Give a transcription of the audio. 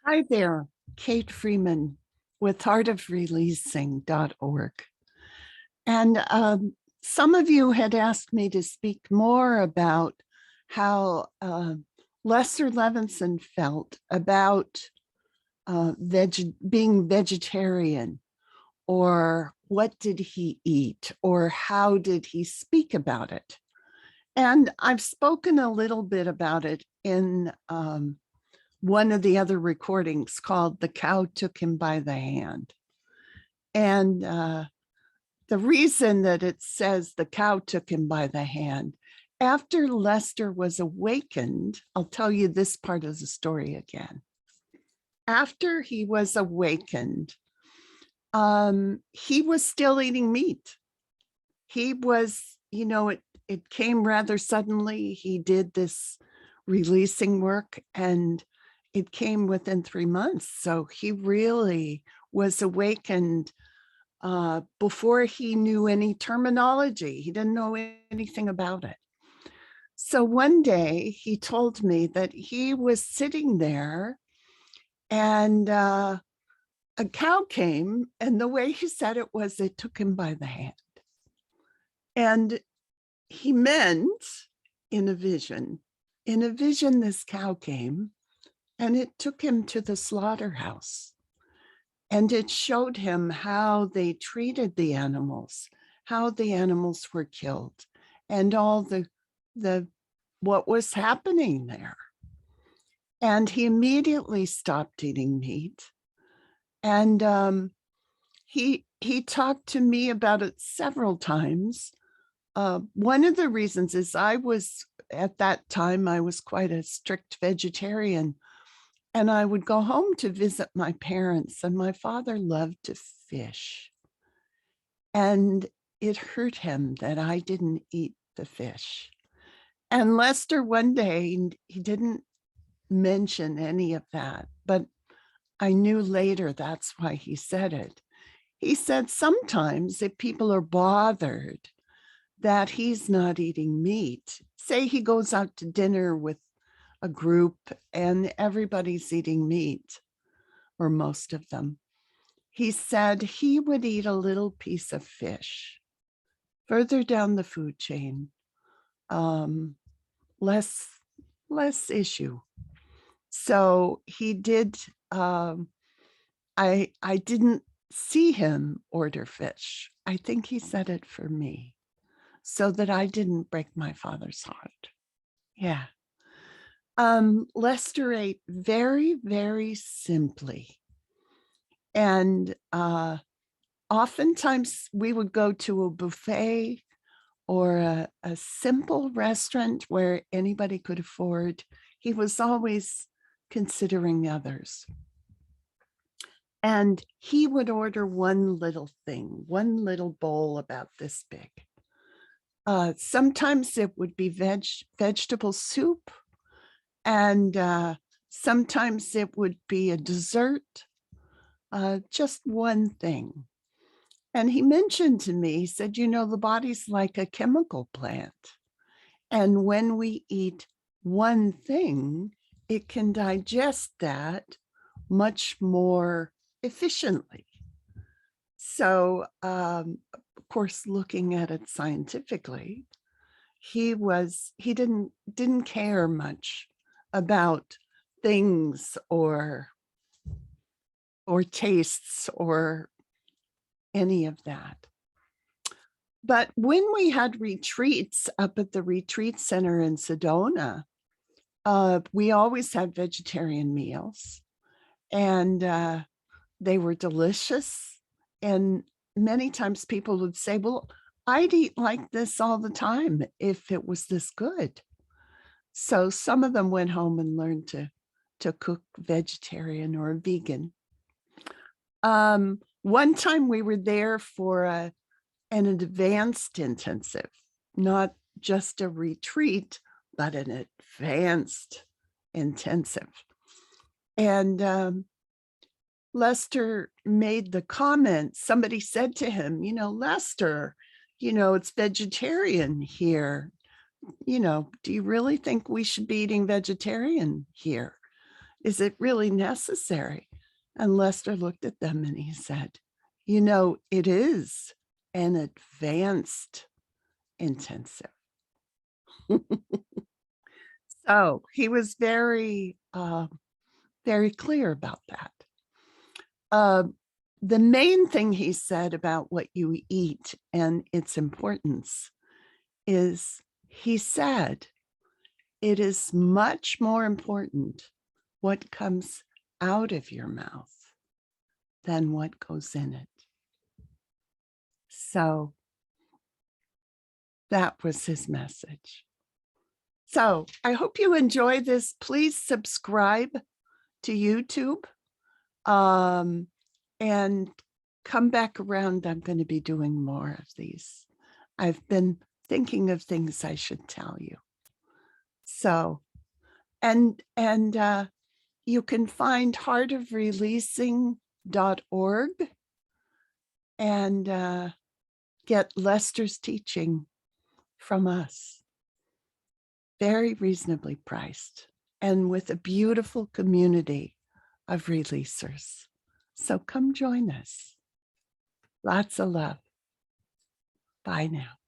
Hi there, Kate Freeman with heartofreleasing.org. And some of you had asked me to speak more about how Lester Levinson felt about being vegetarian, or what did he eat, or how did he speak about it. And I've spoken a little bit about it in one of the other recordings called "The Cow Took Him by the Hand." And the reason that it says the cow took him by the hand, after Lester was awakened, I'll tell you this part of the story again. After he was awakened, he was still eating meat. He was, it came rather suddenly. He did this releasing work and it came within 3 months. So he really was awakened before he knew any terminology. He didn't know anything about it. So one day he told me that he was sitting there and a cow came, and the way he said it was, it took him by the hand. And he meant in a vision, this cow came and it took him to the slaughterhouse. And it showed him how they treated the animals, how the animals were killed, and all the what was happening there. And he immediately stopped eating meat. And he talked to me about it several times. One of the reasons is at that time, I was quite a strict vegetarian. And I would go home to visit my parents, and my father loved to fish. And it hurt him that I didn't eat the fish. And Lester, one day, he didn't mention any of that, but I knew later that's why he said it. He said sometimes if people are bothered that he's not eating meat, say he goes out to dinner with a group and everybody's eating meat, or most of them, he said he would eat a little piece of fish further down the food chain, less issue. So he did. I didn't see him order fish. I think he said it for me, so that I didn't break my father's heart. Yeah. Lester ate very, very simply. And oftentimes we would go to a buffet or a simple restaurant where anybody could afford. He was always considering others. And he would order one little thing, one little bowl about this big. Sometimes it would be vegetable soup, and sometimes it would be a dessert, just one thing. And he mentioned to me, he said, the body's like a chemical plant. And when we eat one thing, it can digest that much more efficiently. So, of course, looking at it scientifically, he didn't care much about things or tastes or any of that. But when we had retreats up at the retreat center in Sedona, we always had vegetarian meals, and they were delicious. And many times people would say, well, I'd eat like this all the time if it was this good. So some of them went home and learned to cook vegetarian or vegan. One time we were there for an advanced intensive, not just a retreat, but an advanced intensive. And Lester made the comment, somebody said to him, Lester, it's vegetarian here. Do you really think we should be eating vegetarian here? Is it really necessary? And Lester looked at them and he said, you know, it is an advanced intensive. So he was very, very clear about that. The main thing he said about what you eat and its importance is he said, it is much more important what comes out of your mouth than what goes in it. So that was his message. So I hope you enjoy this. Please subscribe to YouTube and come back around. I'm going to be doing more of these. I've been thinking of things I should tell you. So, and you can find heartofreleasing.org and get Lester's teaching from us. Very reasonably priced and with a beautiful community of releasers. So come join us. Lots of love. Bye now.